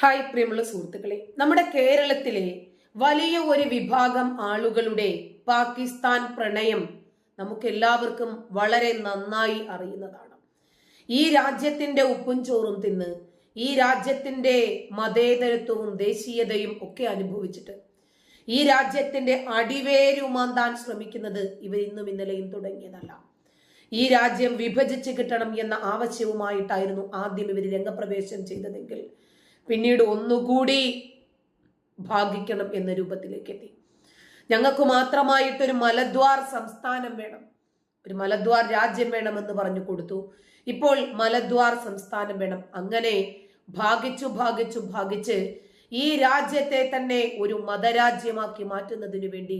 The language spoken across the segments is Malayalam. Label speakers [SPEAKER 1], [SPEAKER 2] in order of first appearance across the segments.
[SPEAKER 1] ഹായ് പ്രിയമുള്ള സുഹൃത്തുക്കളെ, നമ്മുടെ കേരളത്തിലെ വലിയ ഒരു വിഭാഗം ആളുകളുടെ പാകിസ്ഥാൻ പ്രണയം നമുക്ക് എല്ലാവർക്കും വളരെ നന്നായി അറിയുന്നതാണ്. ഈ രാജ്യത്തിന്റെ ഉപ്പും ചോറും തിന്ന് ഈ രാജ്യത്തിന്റെ മതേതരത്വവും ദേശീയതയും ഒക്കെ അനുഭവിച്ചിട്ട് ഈ രാജ്യത്തിന്റെ അടിവേരുമാന്താൻ ശ്രമിക്കുന്നത് ഇവർ ഇന്നും ഇന്നലെയും തുടങ്ങിയതല്ല. ഈ രാജ്യം വിഭജിച്ച് കിട്ടണം എന്ന ആവശ്യവുമായിട്ടായിരുന്നു ആദ്യം ഇവർ രംഗപ്രവേശം ചെയ്തതെങ്കിൽ പിന്നീട് ഒന്നുകൂടി ഭാഗിക്കണം എന്ന രൂപത്തിലേക്ക് എത്തി. ഞങ്ങൾക്ക് മാത്രമായിട്ടൊരു മലദ്വാർ സംസ്ഥാനം വേണം, ഒരു മലദ്വാർ രാജ്യം വേണമെന്ന് പറഞ്ഞു കൊടുത്തു. ഇപ്പോൾ മലദ്വാർ സംസ്ഥാനം വേണം. അങ്ങനെ ഭാഗിച്ച് ഈ രാജ്യത്തെ തന്നെ ഒരു മതരാജ്യമാക്കി മാറ്റുന്നതിന് വേണ്ടി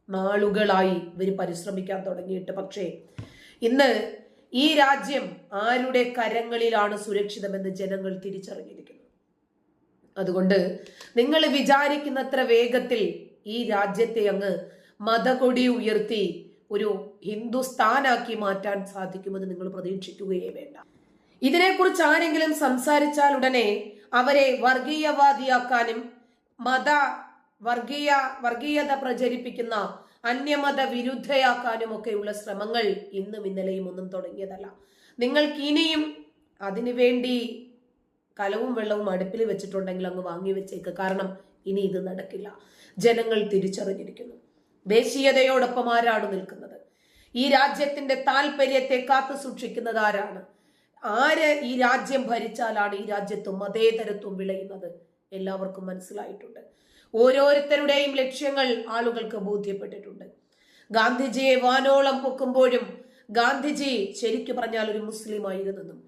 [SPEAKER 1] നാളുകളായി ഇവർ പരിശ്രമിക്കാൻ തുടങ്ങിയിട്ട്, പക്ഷേ ഇന്ന് ഈ രാജ്യം ആരുടെ കരങ്ങളിലാണ് സുരക്ഷിതമെന്ന് ജനങ്ങൾ തിരിച്ചറിഞ്ഞിരിക്കുന്നു. അതുകൊണ്ട് നിങ്ങൾ വിചാരിക്കുന്നത്ര വേഗത്തിൽ ഈ രാജ്യത്തെ അങ്ങ് മതകൊടി ഉയർത്തി ഒരു ഹിന്ദുസ്ഥാനാക്കി മാറ്റാൻ സാധിക്കുമെന്ന് നിങ്ങൾ പ്രതീക്ഷിക്കുകയേ വേണ്ട. ഇതിനെക്കുറിച്ച് ആരെങ്കിലും സംസാരിച്ചാൽ ഉടനെ അവരെ വർഗീയവാദിയാക്കാനും വർഗീയത പ്രചരിപ്പിക്കുന്ന അന്യമത വിരുദ്ധയാക്കാനും ഒക്കെയുള്ള ശ്രമങ്ങൾ ഇന്നും ഇന്നലെയും ഒന്നും തുടങ്ങിയതല്ല. നിങ്ങൾക്ക് ഇനിയും അതിനുവേണ്ടി കലവും വെള്ളവും അടുപ്പിൽ വെച്ചിട്ടുണ്ടെങ്കിൽ അങ്ങ് വാങ്ങി വെച്ചേക്ക്. കാരണം ഇനി ഇത് നടക്കില്ല. ജനങ്ങൾ തിരിച്ചറിഞ്ഞിരിക്കുന്നു. ദേശീയതയോടൊപ്പം ആരാണ് നിൽക്കുന്നത്? ഈ രാജ്യത്തിന്റെ താല്പര്യത്തെ കാത്തു സൂക്ഷിക്കുന്നത് ആരാണ്? ആര് ഈ രാജ്യം ഭരിച്ചാലാണ് ഈ രാജ്യത്ത് മതേതരത്വം വിളയുന്നത്? എല്ലാവർക്കും മനസ്സിലായിട്ടുണ്ട്. ഓരോരുത്തരുടെയും ലക്ഷ്യങ്ങൾ ആളുകൾക്ക് ബോധ്യപ്പെട്ടിട്ടുണ്ട്. ഗാന്ധിജിയെ വാനോളം പൊക്കുമ്പോഴും ഗാന്ധിജി ശരിക്കു പറഞ്ഞാൽ ഒരു മുസ്ലിം ആയിരുന്നെന്നും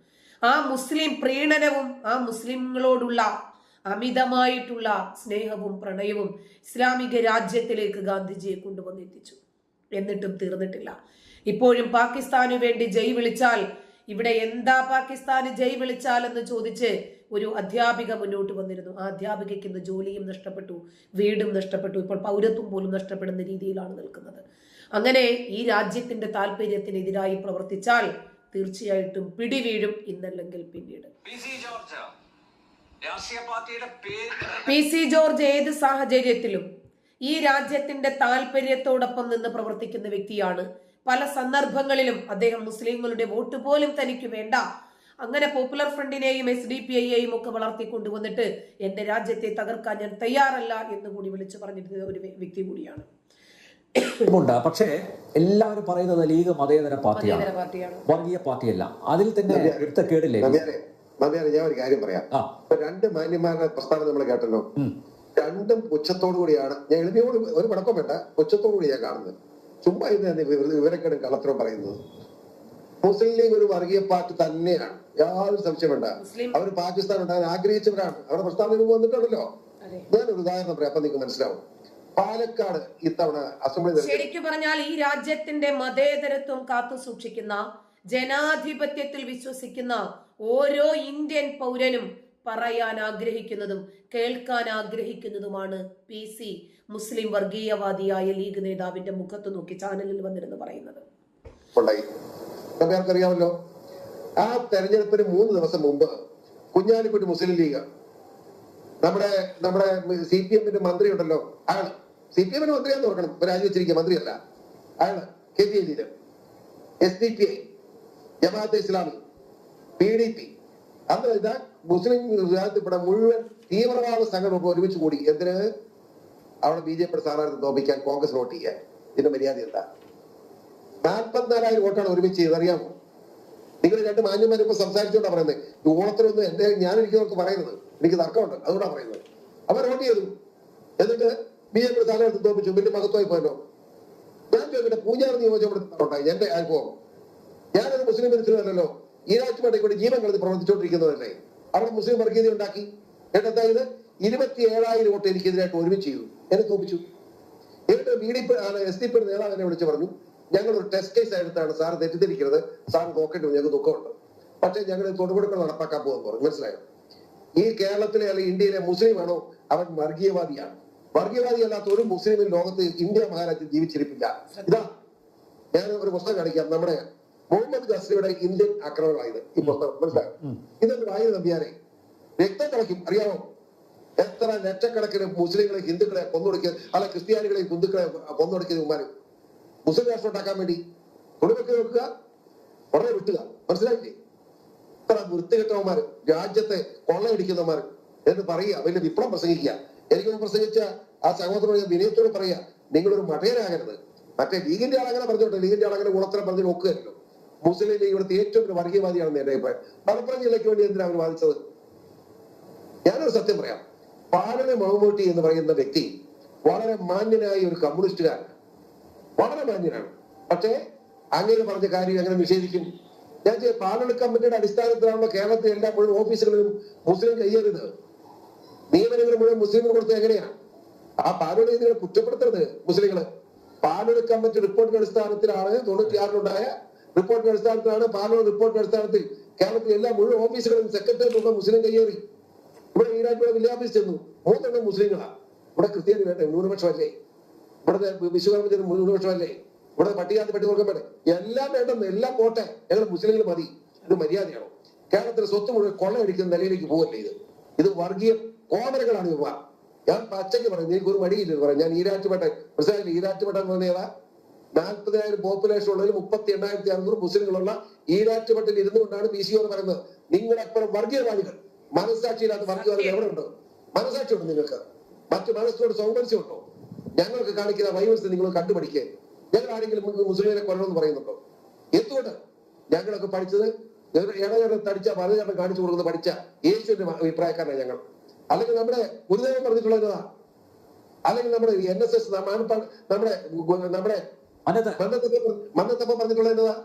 [SPEAKER 1] ആ മുസ്ലിം പ്രീണനവും ആ മുസ്ലിങ്ങളോടുള്ള അമിതമായിട്ടുള്ള സ്നേഹവും പ്രണയവും ഇസ്ലാമിക രാജ്യത്തിലേക്ക് ഗാന്ധിജിയെ കൊണ്ടുവന്നെത്തിച്ചു. എന്നിട്ടും തീർന്നിട്ടില്ല. ഇപ്പോഴും പാകിസ്ഥാനു വേണ്ടി ജയ് വിളിച്ചാൽ ഇവിടെ എന്താ പാകിസ്ഥാന് ജയ് വിളിച്ചാൽ എന്ന് ചോദിച്ച് ഒരു അധ്യാപിക മുന്നോട്ട് വന്നിരുന്നു. ആ അധ്യാപികയ്ക്ക് ഇന്ന് ജോലിയും നഷ്ടപ്പെട്ടു, വീടും നഷ്ടപ്പെട്ടു, ഇപ്പോൾ പൗരത്വം പോലും നഷ്ടപ്പെടുന്ന രീതിയിലാണ് നിൽക്കുന്നത്. അങ്ങനെ ഈ രാജ്യത്തിന്റെ താല്പര്യത്തിനെതിരായി പ്രവർത്തിച്ചാൽ തീർച്ചയായിട്ടും പിടിവീഴും, ഇന്നല്ലെങ്കിൽ പിന്നീട്. പി സി ജോർജ് ഏത് സാഹചര്യത്തിലും ഈ രാജ്യത്തിന്റെ താല്പര്യത്തോടൊപ്പം നിന്ന് പ്രവർത്തിക്കുന്ന വ്യക്തിയാണ്. പല സന്ദർഭങ്ങളിലും അദ്ദേഹം മുസ്ലിങ്ങളുടെ വോട്ട് പോലും തനിക്ക് വേണ്ട, അങ്ങനെ പോപ്പുലർ ഫ്രണ്ടിനെയും SDPI ഒക്കെ വളർത്തിക്കൊണ്ടുവന്നിട്ട് എന്റെ രാജ്യത്തെ തകർക്കാൻ ഞാൻ തയ്യാറല്ല എന്ന് കൂടി വിളിച്ചു പറഞ്ഞിരുന്ന ഒരു വ്യക്തി കൂടിയാണ്.
[SPEAKER 2] പക്ഷേ എല്ലാവരും പറയുന്നത് ലീഗ് മതേതര പാർട്ടിയാണ്, വർഗീയ പാർട്ടിയല്ല. അതിൽ തന്നെ എടുത്തക്കേടില്ലേ?
[SPEAKER 3] ഞാൻ ഒരു കാര്യം പറയാം. രണ്ട് മാന്യന്മാരുടെ പ്രസ്താവന നമ്മൾ കേട്ടല്ലോ. രണ്ടും പുച്ഛത്തോടു കൂടിയാണ്. ഞാൻ എളിമയോട് ഒരു പടക്കം വേണ്ട, പുച്ഛത്തോടു കൂടി ഞാൻ കാണുന്നത്. ചുമ്മാ ഇന്ന് വിവരക്കേടും കള്ളത്തരം പറയുന്നത്. മുസ്ലിം ലീഗ് ഒരു വർഗീയ പാർട്ടി തന്നെയാണ്, യാതൊരു സംശയം വേണ്ട. അവർ പാകിസ്ഥാൻ ഉണ്ടാകാൻ ആഗ്രഹിച്ചവരാണ്. അവരുടെ പ്രസ്താവന വന്നിട്ടുണ്ടല്ലോ. ഞാനൊരു ഉദാഹരണം പറയാം, അപ്പൊ നിങ്ങൾക്ക് മനസ്സിലാവും. പാലക്കാട് ഇത്തവണ അസംബ്ലി
[SPEAKER 1] ശരിക്കു പറഞ്ഞാൽ ഈ രാജ്യത്തിന്റെ മതേതരത്വം കാത്തു സൂക്ഷിക്കുന്ന, ജനാധിപത്യത്തിൽ വിശ്വസിക്കുന്ന ഓരോ ഇന്ത്യൻ പൗരനും പറയാൻ ആഗ്രഹിക്കുന്നതും കേൾക്കാൻ ആഗ്രഹിക്കുന്നതുമാണ് PC മുസ്ലിം വർഗീയവാദിയായ ലീഗ് നേതാവിന്റെ മുഖത്ത് നോക്കി ചാനലിൽ വന്നിരുന്ന് പറയുന്നത്.
[SPEAKER 3] അറിയാമല്ലോ, ആ തെരഞ്ഞെടുപ്പിന് 3 ദിവസം മുമ്പ് കുഞ്ഞാലിക്കുട്ടി മുസ്ലിം ലീഗ് നമ്മുടെ CPM മന്ത്രി ഉണ്ടല്ലോ, അയാൾ CPM മന്ത്രിയാന്ന് ഓർക്കണം, രാജിവെച്ചിരിക്കുക, മന്ത്രിയല്ല അയാള്. KPI, SDPI, Jamaat-e Islami, PDP, അന്ന് ഇതാ മുസ്ലിം വിഭാഗത്തിൽപ്പെട്ട മുഴുവൻ തീവ്രവാദ സംഘടന ഒരുമിച്ച് കൂടി. എന്തിന്? അവിടെ BJP സ്ഥാനാർത്ഥി തോപ്പിക്കാൻ, കോൺഗ്രസ് വോട്ട് ചെയ്യാൻ. ഇതിന്റെ മര്യാദ എന്താ? 44,000 വോട്ടാണ് ഒരുമിച്ച് ചെയ്ത്, അറിയാമോ? നിങ്ങൾ രണ്ട് മാന്യന്മാരും ഇപ്പൊ സംസാരിച്ചോണ്ടാ പറയുന്നത്. ഈ ഓണത്തിനൊന്നും ഞാനിരിക്കുന്നവർക്ക് പറയുന്നത്, എനിക്ക് തർക്കമുണ്ട്, അതുകൊണ്ടാണ് പറയുന്നത്. അവർ വോട്ട് ചെയ്തു, എന്നിട്ട് BJP സ്ഥാനാർത്ഥി തോപ്പിച്ചു, വലിയ മഹത്വമായി പോയല്ലോ. ഞാൻ ചോദിക്കട്ടെ, പൂജാരി നിയോജകമണ്ഡലത്തിലുണ്ടായി എന്റെ അനുഭവം. ഞാനൊരു മുസ്ലിം മനുഷ്യനല്ലോ, ഈ രാജ്യമായിട്ട് കൂടി ജീവൻ കളഞ്ഞ് പ്രവർത്തിച്ചുകൊണ്ടിരിക്കുന്നതല്ലേ. അവിടെ മുസ്ലിം വർഗീയത ഉണ്ടാക്കി. എന്നിട്ട് 27,000 വോട്ട് എനിക്കെതിരായിട്ട് ഒരുമിച്ച് ചെയ്തു, എന്നെ തോപ്പിച്ചു. എന്നിട്ട് SDP നേതാവ് എന്നെ വിളിച്ച് പറഞ്ഞു, ഞങ്ങളൊരു ടെസ്റ്റ് കേസ് എടുത്താണ്, സാർ തെറ്റിദ്ധരിക്കരുത്, സാർ നോക്കേണ്ടി ഞങ്ങൾക്ക് ദുഃഖമുണ്ട്, പക്ഷെ ഞങ്ങൾ തൊടുപെടുക്കൾ നടപ്പാക്കാൻ പോകുമെന്ന് പറഞ്ഞു. മനസ്സിലായോ? ഈ കേരളത്തിലെ അല്ലെങ്കിൽ ഇന്ത്യയിലെ മുസ്ലിം ആണോ അവൻ വർഗീയവാദിയാണ്. വർഗീയവാദി അല്ലാത്ത ഒരു മുസ്ലിമിൻ ലോകത്ത് ഇന്ത്യ മഹാരാജ്യം ജീവിച്ചിരിപ്പില്ല. ഇതാ ഞാൻ ഒരു പുസ്തകം കാണിക്കാം. നമ്മുടെ മുഹമ്മദ് ഗസ്നിയുടെ ഇന്ത്യൻ ആക്രമണമായത് ഈ പുസ്തകം. മനസ്സിലായോ? ഇതൊരു വായന നമ്പിയാരെ രക്തം തിളയ്ക്കും, അറിയാമോ? എത്ര ലക്ഷക്കണക്കിന് മുസ്ലിങ്ങളെ ഹിന്ദുക്കളെ കൊന്നൊടുക്കിയ അല്ല ക്രിസ്ത്യാനികളെ ഹിന്ദുക്കളെ കൊന്നൊടുക്കിയത് ഉമ്മാര് മുസ്ലിം രാഷ്ട്രം ഉണ്ടാക്കാൻ വേണ്ടി കുടുംബത്തെ വെക്കുക ഉടനെ വിട്ടുക. മനസ്സിലായില്ലേ? ഇത്ര വൃത്തികെട്ടവന്മാര്, രാജ്യത്തെ കൊള്ളയടിക്കുന്നവന്മാർ എന്ന് പറയുക, വലിയ വിപ്ലവം പ്രസംഗിക്കുക. എനിക്കൊന്ന് പ്രസംഗിച്ച ആ സഹോദരനോട് ഞാൻ വിനയത്തോട് പറയുക, നിങ്ങളൊരു മഠയനാകരുത്. മറ്റേ ലീഗിന്റെ ആളങ്ങനെ പറഞ്ഞോട്ടെ, ലീഗിന്റെ ആളങ്ങനെ ഗുണത്തരം പറഞ്ഞു നോക്കുകയല്ലോ. മുസ്ലിം ലീഗ് ഇവിടുത്തെ ഏറ്റവും വലിയ വർഗീയവാദിയാണെന്ന് എന്റെ അഭിപ്രായം. മലപ്പുറം ജില്ലയ്ക്ക് വേണ്ടി എന്തിനാണ് അവർ വാദിച്ചത്? ഞാനൊരു സത്യം പറയാം. പാലന മുഹമ്മൂട്ടി എന്ന് പറയുന്ന വ്യക്തി വളരെ മാന്യനായ ഒരു കമ്മ്യൂണിസ്റ്റുകാരൻ, വളരെ മാന്യനാണ്. പക്ഷേ അങ്ങനെ പറഞ്ഞ കാര്യം അങ്ങനെ നിഷേധിക്കും. ഞാൻ പാലന കമ്മിറ്റിയുടെ അടിസ്ഥാനത്തിലാണല്ലോ കേരളത്തിലെ എല്ലാ മുഴുവൻ ഓഫീസുകളിലും മുസ്ലിം കയ്യേറിയത്. നിയമനങ്ങൾ മുഴുവൻ മുസ്ലിങ്ങൾ കൊടുത്തത് എങ്ങനെയാണ്? ആ പാലനയെ നിങ്ങൾ കുറ്റപ്പെടുത്തരുത് മുസ്ലിങ്ങള്. പാലന കമ്മിറ്റി റിപ്പോർട്ടിന്റെ അടിസ്ഥാനത്തിലാണ് 96-ലുണ്ടായ റിപ്പോർട്ടിന്റെ അടിസ്ഥാനത്തിലാണ് പാലന റിപ്പോർട്ടിന്റെ അടിസ്ഥാനത്തിൽ കേരളത്തിലെ എല്ലാ മുഴുവൻ ഓഫീസുകളും സെക്രട്ടറിയുടെ മുസ്ലിം കയ്യേറി. ഇവിടെ ഈരാറ്റുപുഴ വില്ലേജ് ചെന്നു, 3 മുസ്ലിങ്ങളാ. ഇവിടെ ക്രിസ്ത്യാനി വേണ്ടേ? ന്യൂനപക്ഷമല്ലേ? ഇവിടുത്തെ വിശ്വകർമ്മ ന്യൂനപക്ഷമല്ലേ? ഇവിടെ പട്ടികാതി പട്ടികവർഗം വേണ്ടേ? എല്ലാം വേണ്ടെന്ന്, എല്ലാം പോട്ടെ, ഞങ്ങൾ മുസ്ലിങ്ങൾ മതി. ഇത് മര്യാദയാണോ? കേരളത്തിലെ സ്വത്ത് മുഴുവൻ കൊള്ളയടിക്കുന്ന നിലയിലേക്ക് പോകല്ലേ? ഇത് വർഗീയ കോമരകളാണ് ഇവ. ഞാൻ പച്ചയ്ക്ക് പറയും, നിങ്ങൾക്ക് ഒരു മടിയില്ലെന്ന് പറയാം. ഞാൻ ഈരാറ്റുപേട്ട മനസ്സിലായില്ല. ഈരാറ്റുപേട്ട എന്ന് പറഞ്ഞാൽ 40,000 പോപ്പുലേഷൻ ഉള്ളതിൽ 38,600 മുസ്ലിങ്ങളുള്ള ഈരാറ്റുപേട്ടയിൽ ഇരുന്നുകൊണ്ടാണ് PCO പറയുന്നത്. നിങ്ങളെപ്പോഴും വർഗീയവാദികൾ, മനസ്സാക്ഷിയില്ലാത്ത വർഗീയവാദികൾ എവിടെ ഉണ്ട്? മനസ്സാക്ഷിയുണ്ട് നിങ്ങൾക്ക്? മറ്റു മനസ്സോട് സൗമനസ്യമുണ്ടോ? ഞങ്ങൾക്ക് കാണിക്കുന്ന വൈവൻസ് നിങ്ങൾ കണ്ടുപിടിക്കുക. ഞങ്ങൾ ആരെങ്കിലും മുസ്ലിമിനെ കൊല്ലണമെന്ന് പറയുന്നുണ്ടോ? എന്തുകൊണ്ട്? ഞങ്ങളൊക്കെ പഠിച്ചത് ഇടകേരം തടിച്ച വലചേട്ടം കാണിച്ചു കൊടുക്കുന്നത് പഠിച്ച യേശുവിന്റെ അഭിപ്രായക്കാരനാണ് ഞങ്ങൾ. അല്ലെങ്കിൽ നമ്മുടെ ഗുരുദേവൻ പറഞ്ഞിട്ടുള്ളതാ, അല്ലെങ്കിൽ നമ്മുടെ NSS നമ്മുടെ മന്നത്തപ്പം പറഞ്ഞിട്ടുള്ളതാ.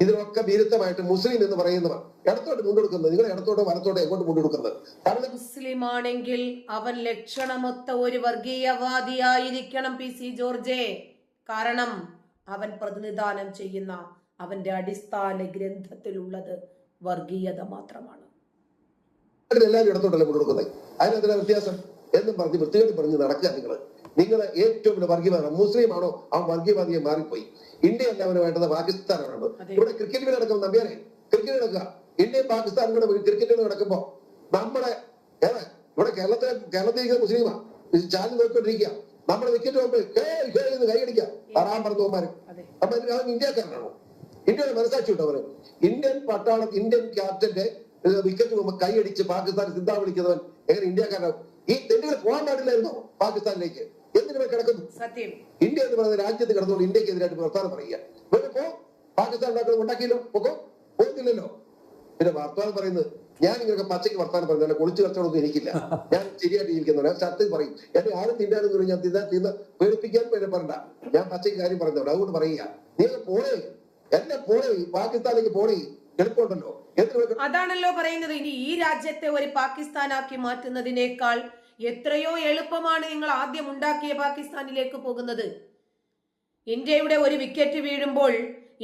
[SPEAKER 3] ഇതിനൊക്കെ വിരുദ്ധമായിട്ട് മുസ്ലിം എന്ന് പറയുന്നവർ ഇടത്തോട്ട് മുണ്ടെടുക്കുന്നത്. നിങ്ങൾ ഇടത്തോട്ടോ വലത്തോട്ടോ എങ്ങോട്ട് മുണ്ടെടുക്കുന്നത്?
[SPEAKER 1] മുസ്ലിം ആണെങ്കിൽ അവൻ ലക്ഷണമൊത്ത ഒരു വർഗീയവാദിയായിരിക്കണം PC ജോർജെ. കാരണം അവൻ പ്രതിനിധാനം ചെയ്യുന്ന അവന്റെ അടിസ്ഥാന ഗ്രന്ഥത്തിലുള്ളത് വർഗീയത മാത്രമാണ്.
[SPEAKER 3] എല്ലാവരും ഇടത്തോട്ടല്ലേ മുണ്ടെടുക്കുന്നത്. അതിനെന്തിനാ വ്യത്യാസം എന്നും പറഞ്ഞ് വൃത്തികേട് പറഞ്ഞ് നടക്കുക. നിങ്ങൾ ഏറ്റവും വലിയ വർഗീയവാദം മുസ്ലിം ആണോ? ആ വർഗീയവാദിയെ മാറിപ്പോയി. ഇന്ത്യ അല്ല അവന് വേണ്ടത്, പാകിസ്ഥാനാണ്. ഇവിടെ ക്രിക്കറ്റ് നടക്കും നമ്പ്യാരെ, ക്രിക്കറ്റ് നടക്കുക. ഇന്ത്യയും പാകിസ്ഥാനും കൂടെ ക്രിക്കറ്റ് നടക്കുമ്പോ നമ്മുടെ ഇവിടെ കേരളത്തിലേക്ക് മുസ്ലിമാ ചാനൽ നോക്കിക്കൊണ്ടിരിക്കുക. നമ്മുടെ വിക്കറ്റ് പോകുമ്പോൾ കൈയടിക്കുക പറയാൻ പറഞ്ഞവന്മാര്. അപ്പൊ അവൻ ഇന്ത്യക്കാരനാണോ? ഇന്ത്യയുടെ മനസ്സാക്ഷി ഉണ്ടോ അവര്? ഇന്ത്യൻ ഇന്ത്യൻ ക്യാപ്റ്റന്റെ വിക്കറ്റ് പോകുമ്പോൾ കൈയടിച്ച് പാകിസ്ഥാൻ സിന്ധാ വിളിക്കുന്നവൻ എങ്ങനെ ഇന്ത്യക്കാരനാവും? ഈ തെണ്ടുകൾ പോകാൻ പാടില്ലായിരുന്നോ പാകിസ്ഥാനിലേക്ക്? എന്തിനു കിടക്കുന്നു? ഇന്ത്യ എന്ന് പറയുന്ന രാജ്യത്ത് കിടന്നുകൊണ്ട് ഇന്ത്യക്ക് എതിരായിട്ട് വർത്താനം പറയുക. പോ, പാകിസ്ഥാൻ ഉണ്ടാക്കിയല്ലോ, പോകുന്നില്ലല്ലോ. പിന്നെ വർത്താനം പറയുന്നത് ഞാൻ ഇങ്ങനെ പച്ചയ്ക്ക് വർത്താനം പറയുന്നത് കുളിച്ചു കച്ചവടമൊന്നും എനിക്കില്ല. ഞാൻ ശരിയായിട്ട് ജീവിക്കുന്നുണ്ട്. സത്യം പറയും. എന്നെ ആരും തിന്നാനെന്ന് പറയും. ഞാൻ തിന്ന പേടിപ്പിക്കാൻ പേരെ പറയണ്ട. ഞാൻ പച്ചയ്ക്ക് കാര്യം പറയുന്നുണ്ട്. അതുകൊണ്ട് പറയുക, നീ പോണേ, എന്നെ പോണേ, പാകിസ്ഥാനിലേക്ക് പോണേ, എളുപ്പമുണ്ടല്ലോ.
[SPEAKER 1] അതാണല്ലോ പറയുന്നത്. ഇനി ഈ രാജ്യത്തെ ഒരു പാകിസ്ഥാനാക്കി മാറ്റുന്നതിനേക്കാൾ എത്രയോ എളുപ്പമാണ് നിങ്ങൾ ആദ്യം ഉണ്ടാക്കിയ പാകിസ്ഥാനിലേക്ക് പോകുന്നത്. ഇന്ത്യയുടെ ഒരു വിക്കറ്റ് വീഴുമ്പോൾ,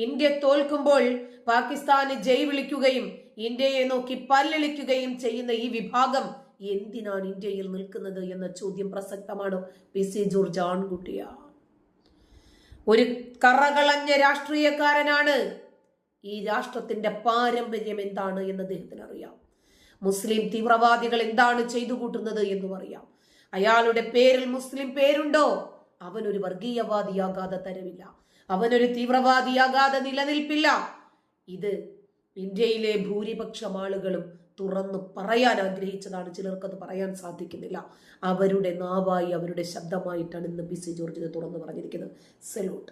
[SPEAKER 1] ഇന്ത്യ തോൽക്കുമ്പോൾ പാകിസ്ഥാന് ജയ് വിളിക്കുകയും ഇന്ത്യയെ നോക്കി പല്ലളിക്കുകയും ചെയ്യുന്ന ഈ വിഭാഗം എന്തിനാണ് ഇന്ത്യയിൽ നിൽക്കുന്നത് എന്ന ചോദ്യം പ്രസക്തമാണ്. PC ജോർജ് ആൺകുട്ടിയ ഒരു കറകളഞ്ഞ രാഷ്ട്രീയക്കാരനാണ്. ഈ രാഷ്ട്രത്തിന്റെ പാരമ്പര്യം എന്താണ് എന്ന് അദ്ദേഹത്തിന് അറിയാം. മുസ്ലിം തീവ്രവാദികൾ എന്താണ് ചെയ്തു കൂട്ടുന്നത് എന്നും അറിയാം. അയാളുടെ പേരിൽ മുസ്ലിം പേരുണ്ടോ? അവനൊരു വർഗീയവാദിയാകാതെ തരവില്ല. അവനൊരു തീവ്രവാദിയാകാതെ നിലനിൽപ്പില്ല. ഇത് ഇന്ത്യയിലെ ഭൂരിപക്ഷം ആളുകളും തുറന്നു പറയാൻ ആഗ്രഹിച്ചതാണ്. ചിലർക്കത് പറയാൻ സാധിക്കുന്നില്ല. അവരുടെ നാവായി, അവരുടെ ശബ്ദമായിട്ടാണ് ഇന്ന് PC ജോർജ് തുറന്നു പറഞ്ഞിരിക്കുന്നത്. സല്യൂട്ട്.